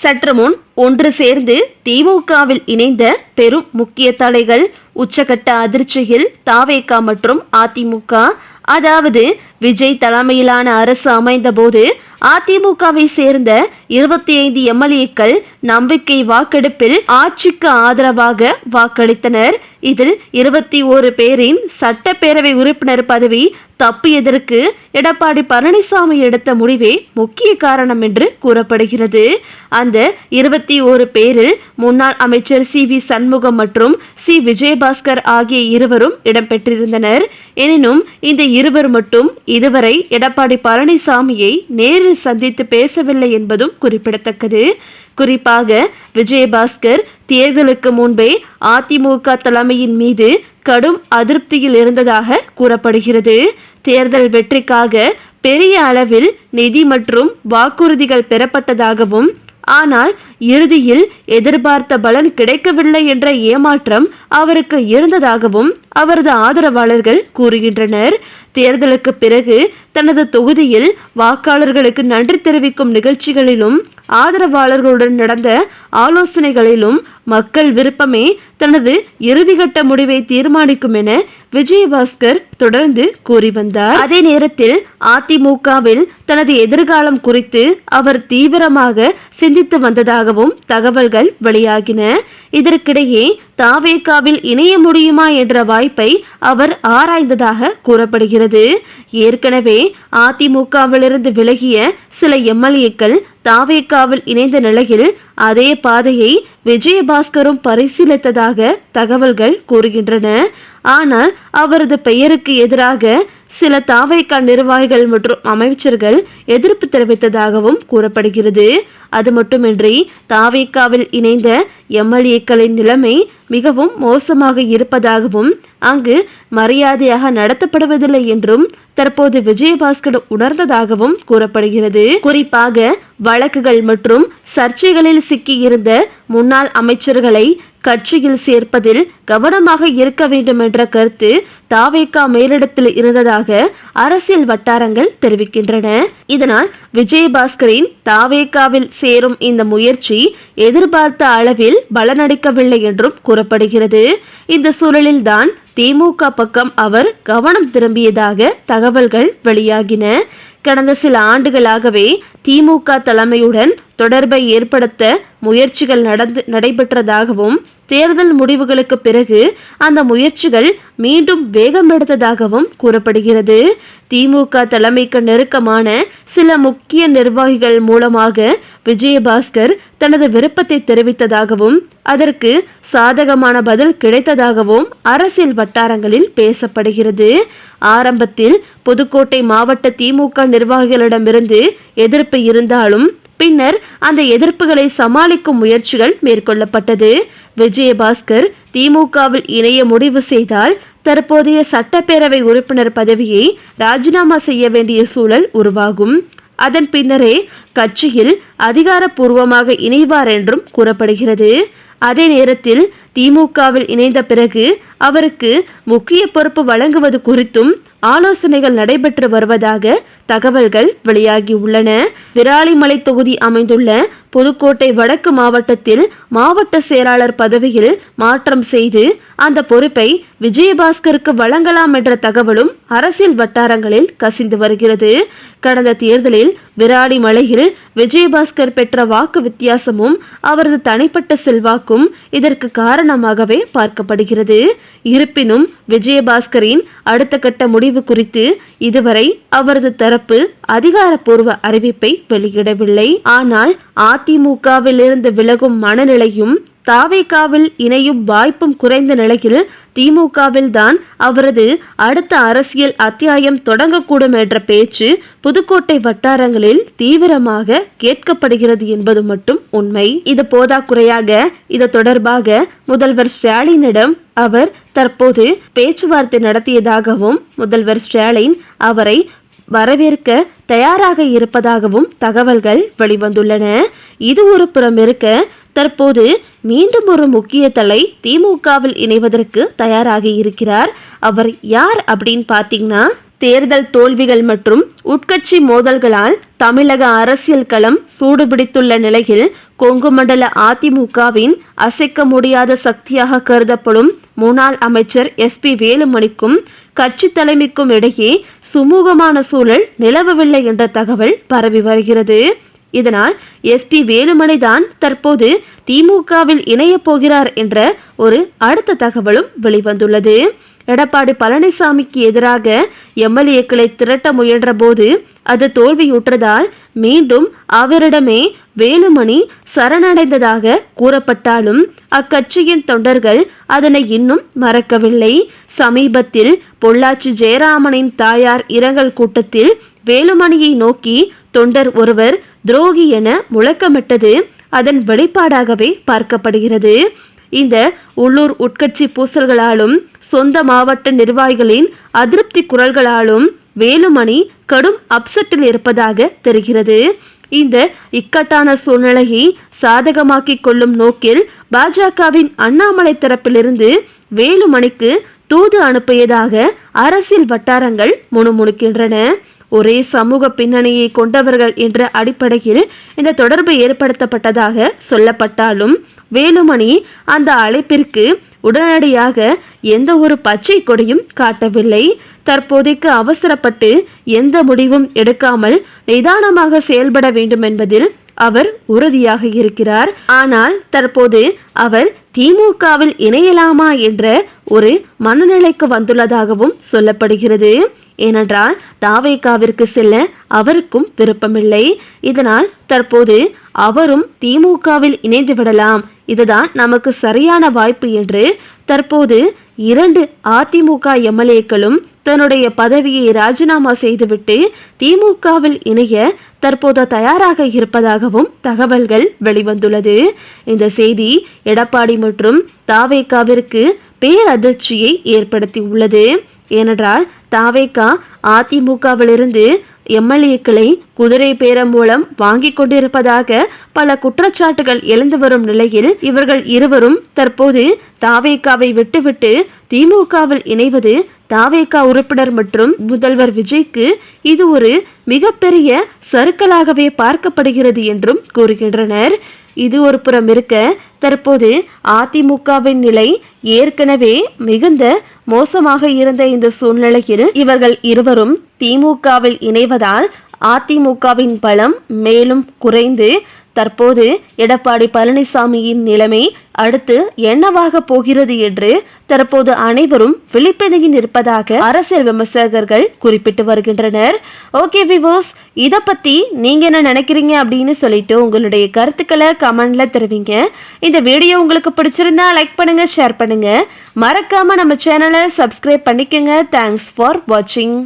சற்று முன் ஒன்று சேர்ந்து திமுகவில் இணைந்த பெரும் முக்கிய தலைகள் உச்சகட்ட அதிர்ச்சியில் தாவேகா மற்றும் அதிமுக. அதாவது விஜய் தலைமையிலான அரசு அமைந்த போது அதிமுகவை சேர்ந்த 25 எம்எல்ஏக்கள் நம்பிக்கை வாக்கெடுப்பில் ஆட்சிக்கு ஆதரவாக வாக்களித்தனர். இதில் 21 பேரின் சட்டப்பேரவை உறுப்பினர் பதவி தப்பியதற்கு எடப்பாடி பழனிசாமி எடுத்த முடிவே முக்கிய காரணம் என்று கூறப்படுகிறது. அந்த 21 பேரில் முன்னாள் அமைச்சர் சி.வி. சண்முகம் மற்றும் சி. விஜயபாஸ்கர் ஆகிய இருவரும் இடம்பெற்றிருந்தனர். எனினும் இந்த இருவர் மட்டும் இதுவரை எடப்பாடி பழனிசாமியை நேரில் சந்தித்து பேசவில்லை என்பதும் குறிப்பிடத்தக்கது. குறிப்பாக விஜயபாஸ்கர் தேர்தலுக்கு முன்பே அதிமுக தலைமையின் மீது கடும் அதிருப்தியில் இருந்ததாக கூறப்படுகிறது. தேர்தல் வெற்றிக்காக பெரிய அளவில் நிதி மற்றும் வாக்குறுதிகள் பெறப்பட்டதாகவும், ஆனால் இறுதியில் எதிர்பார்த்த பலன் கிடைக்கவில்லை என்ற ஏமாற்றம் அவருக்கு இருந்ததாகவும் அவரது ஆதரவாளர்கள் கூறுகின்றனர். தேர்தலுக்கு பிறகு தனது தொகுதியில் வாக்காளர்களுக்கு நன்றி தெரிவிக்கும் நிகழ்ச்சிகளிலும் ஆதரவாளர்களுடன் நடந்த ஆலோசனைகளிலும் மக்கள் விருப்பமே தனது இறுதிக்கட்ட முடிவை தீர்மானிக்கும் என விஜயபாஸ்கர் தொடர்ந்து கூறி வந்தார். அதே நேரத்தில் அதிமுகவில் தனது எதிர்காலம் குறித்து அவர் தீவிரமாக சிந்தித்து வந்ததாகவும் தகவல்கள் வெளியாகின. இதற்கிடையே தாவேகாவில் இணைய முடியுமா என்ற வாய்ப்பை அவர் ஆராய்ந்ததாக கூறப்படுகிறது. ஏற்கனவே அதிமுகவிலிருந்து விலகிய சில எம்எல்ஏக்கள் தாவேகாவில் இணைந்த நிலையில் அதே பாதையை விஜயபாஸ்கரும் பரிசீலித்ததாக தகவல்கள் கூறுகின்றன. ஆனால் அவரது பெயருக்கு எதிராக சில தாவேகா நிர்வாகிகள் மற்றும் அமைச்சர்கள் எதிர்ப்பு தெரிவித்ததாகவும் கூறப்படுகிறது. அது மட்டுமின்றி தாவேகாவில் இணைந்த எம்எல்ஏக்களின் நிலைமை மிகவும் மோசமாக இருப்பதாகவும் அங்கு மரியாதையாக நடத்தப்படுவதில்லை என்றும் தற்போது விஜயபாஸ்கர் உணர்ந்ததாகவும் கூறப்படுகிறது. குறிப்பாக வழக்குகள் மற்றும் சர்ச்சைகளில் சிக்கியிருந்த முன்னாள் அமைச்சர்களை கட்சியில் சேர்ப்பதில் கவனமாக இருக்க வேண்டும் என்ற கருத்து தாவேகா மேலிடத்தில் இருந்ததாக அரசியல் வட்டாரங்கள் தெரிவிக்கின்றன. இதனால் விஜயபாஸ்கரின் தாவேகாவில் சேரும் இந்த முயற்சி எதிர்பார்த்த அளவில் பலனளிக்கவில்லை என்றும் கூறப்படுகிறது. இந்த சூழலில்தான் திமுக பக்கம் அவர் கவனம் திரும்பியதாக தகவல்கள் வெளியாகின. கடந்த சில ஆண்டுகளாகவே திமுக தலைமையுடன் தொடர்பை ஏற்படுத்த முயற்சிகள் நடைபெற்றதாகவும், தேர்தல் முடிவுகளுக்கு பிறகு அந்த முயற்சிகள் மீண்டும் வேகம் எடுத்ததாகவும் கூறப்படுகிறது. திமுக தலைமைக்கு நெருக்கமான சில முக்கிய நிர்வாகிகள் மூலமாக விஜயபாஸ்கர் தனது விருப்பத்தை தெரிவித்ததாகவும், அதற்கு சாதகமான பதில் கிடைத்ததாகவும் அரசியல் வட்டாரங்களில் பேசப்படுகிறது. ஆரம்பத்தில் புதுக்கோட்டை மாவட்ட திமுக நிர்வாகிகளிடமிருந்து எதிர்ப்பு இருந்தாலும் பின்னர் அந்த எதிர்ப்புகளை சமாளிக்கும் முயற்சிகள் மேற்கொள்ளப்பட்டது. விஜயபாஸ்கர் திமுகவில் இணைய முடிவு செய்தால் தற்போதைய சட்டப்பேரவை உறுப்பினர் பதவியை ராஜினாமா செய்ய வேண்டிய சூழல் உருவாகும். அதன் பின்னரே கட்சியில் அதிகாரப்பூர்வமாக இணைவார் என்றும் கூறப்படுகிறது. அதே நேரத்தில் திமுகவில் இணைந்த பிறகு அவருக்கு முக்கிய பொறுப்பு வழங்குவது குறித்தும் ஆலோசனைகள் நடைபெற்று வருவதாக தகவல்கள் வெளியாகி உள்ளன. விராலிமலை தொகுதி அமைந்துள்ள புதுக்கோட்டை வடக்கு மாவட்டத்தில் மாவட்ட செயலாளர் பதவியில் மாற்றம் செய்து அந்த பொறுப்பை விஜயபாஸ்கருக்கு வழங்கலாம் என்ற தகவலும் அரசியல் வட்டாரங்களில் கசிந்து வருகிறது. கடந்த தேர்தலில் விராலிமலையில் விஜயபாஸ்கர் பெற்ற வாக்கு வித்தியாசமும் அவரது தனிப்பட்ட செல்வாக்கும் இதற்கு காரணமாகவே பார்க்கப்படுகிறது. இருப்பினும் விஜயபாஸ்கரின் அடுத்த கட்ட முடிவு குறித்து இதுவரை அவரது தரப்பு அதிகாரப்பூர்வ அறிவிப்பை வெளியிடவில்லை. ஆனால் அதிமுகவில் இருந்து விலகும் மனநிலையும் தாவேகாவில் இணையும் வாய்ப்பும் குறைந்த நிலையில் திமுகவில் தான் அவரது அடுத்த அரசியல் அத்தியாயம் தொடங்கக்கூடும் என்ற பேச்சு புதுக்கோட்டை வட்டாரங்களில் தீவிரமாக கேட்கப்படுகிறது என்பது மட்டும் உண்மை. இது போதாக்குறையாக இது தொடர்பாக முதல்வர் ஸ்டாலினிடம் அவர் தற்போது பேச்சுவார்த்தை நடத்தியதாகவும், முதல்வர் ஸ்டாலின் அவரை வரவேற்க தயாராக இருப்பதாகவும் தகவல்கள் வெளிவந்துள்ளன. இது ஒரு புறம் இருக்க, தற்போது மீண்டும் ஒரு முக்கிய தலை திமுகவில் இணைவதற்கு தயாராகி இருக்கிறார். அவர் யார் அப்படின்னு பார்த்தீங்கன்னா, தேர்தல் தோல்விகள் மற்றும் உட்கட்சி மோதல்களால் தமிழக அரசியல் களம் சூடுபிடித்துள்ள நிலையில் கொங்கு மண்டல அதிமுகவின் அசைக்க முடியாத சக்தியாக கருதப்படும் முன்னாள் அமைச்சர் SP வேலுமணிக்கும் கட்சி தலைமைக்கும் இடையே சுமூகமான சூழல் நிலவவில்லை என்ற தகவல் பரவி வருகிறது. இதனால் SP வேலுமணி தான் தற்போது திமுகவில் இணைய போகிறார் என்ற ஒரு அடுத்த தகவலும் வெளிவந்துள்ளது. எடப்பாடி பழனிசாமிக்கு எதிராக MLAக்களை திரட்ட முயன்ற போது அது தோல்வியுற்றதால் மீண்டும் அவரிடமே வேலுமணி சரணடைந்ததாக கூறப்பட்டாலும் அக்கட்சியின் தொண்டர்கள் அதனை இன்னும் மறக்கவில்லை. சமீபத்தில் பொள்ளாச்சி ஜெயராமனின் தாயார் இரங்கல் கூட்டத்தில் வேலுமணியை நோக்கி தொண்டர் ஒருவர் துரோகி என முழக்கமிட்டது அதன் வெளிப்பாடாகவே பார்க்கப்படுகிறது. இந்த உள்ளூர் உட்கட்சி பூசல்களாலும் சொந்த மாவட்ட நிர்வாகிகளின் அதிருப்தி குரல்களாலும் வேலுமணி கடும் அப்செட்டில் இருப்பதாக தெரிகிறது. இந்த இக்கட்டான சூழ்நிலையை சாதகமாக்கிக் கொள்ளும் நோக்கில் பாஜகவின் அண்ணாமலை தரப்பிலிருந்து வேலுமணிக்கு தூது அனுப்பியதாக அரசியல் வட்டாரங்கள் முணுமுணுக்கின்றன. ஒரே சமூக பின்னணியை கொண்டவர்கள் என்ற அடிப்படையில் இந்த தொடர்பு ஏற்படுத்தப்பட்டதாக சொல்லப்பட்டாலும் வேலுமணி அந்த அழைப்பிற்கு உடனடியாக எந்த ஒரு பச்சை கொடியும் காட்டவில்லை. தற்போதைக்கு அவசரப்பட்டு எந்த முடிவும் எடுக்காமல் நிதானமாக செயல்பட வேண்டும் என்பதில் அவர் உறுதியாக இருக்கிறார். ஆனால் தற்போது அவர் திமுகவில் இணையலாமா என்ற ஒரு மனநிலைக்கு வந்துள்ளதாகவும் சொல்லப்படுகிறது. ஏனென்றால் தாவேகாவிற்கு செல்ல அவருக்கும் விருப்பமில்லை. இதனால் தற்போது அவரும் திமுகவில் இணைந்து விடலாம், இதுதான் நமக்கு சரியான வாய்ப்பு என்று தற்போது 2 அதிமுக MLAக்களும் தன்னுடைய பதவியை ராஜினாமா செய்துவிட்டு திமுகவில் இணைய தற்போது தயாராக இருப்பதாகவும் தகவல்கள் வெளிவந்துள்ளது. இந்த செய்தி எடப்பாடி மற்றும் தாவேகாவிற்கு பேரதிர்ச்சியை ஏற்படுத்தி உள்ளது. ஏனென்றால் தாவேகா அதிமுகவிலிருந்து MLAக்களை குதிரை பேரம் மூலம் வாங்கி கொண்டிருப்பதாக பல குற்றச்சாட்டுகள் எழுந்து வரும் நிலையில் இவர்கள் இருவரும் தற்போது தாவேகாவை விட்டுவிட்டு திமுகவில் இணைவது தாவேகா உறுப்பினர் மற்றும் முதல்வர் விஜய்க்கு இது ஒரு மிகப்பெரிய சறுக்கலாகவே பார்க்கப்படுகிறது என்றும் கூறுகின்றனர். இது ஒரு புறம் இருக்க தற்போது அதிமுகவின் நிலை ஏற்கனவே மிகுந்த மோசமாக இருந்த இந்த சூழ்நிலையில் இவர்கள் இருவரும் திமுகவில் இணைவதால் அதிமுகவின் பலம் மேலும் குறைந்து தற்போது எடப்பாடி பழனிசாமியின் நிலைமை அடுத்து என்னவாக போகிறது என்று தற்போது அனைவரும் விழிப்பெதையில் இருப்பதாக அரசியல் விமர்சகர்கள் குறிப்பிட்டு வருகின்றனர். ஓகே வியூவர்ஸ், இதை பத்தி நீங்க என்ன நினைக்கிறீங்க அப்படின்னு சொல்லிட்டு உங்களுடைய கருத்துக்களை கமெண்ட்ல தெரிவிங்க. இந்த வீடியோ உங்களுக்கு பிடிச்சிருந்தா லைக் பண்ணுங்க, ஷேர் பண்ணுங்க, மறக்காம நம்ம சேனலை சப்ஸ்கிரைப் பண்ணிக்கோங்க. தேங்க்ஸ் ஃபார் வாட்சிங்.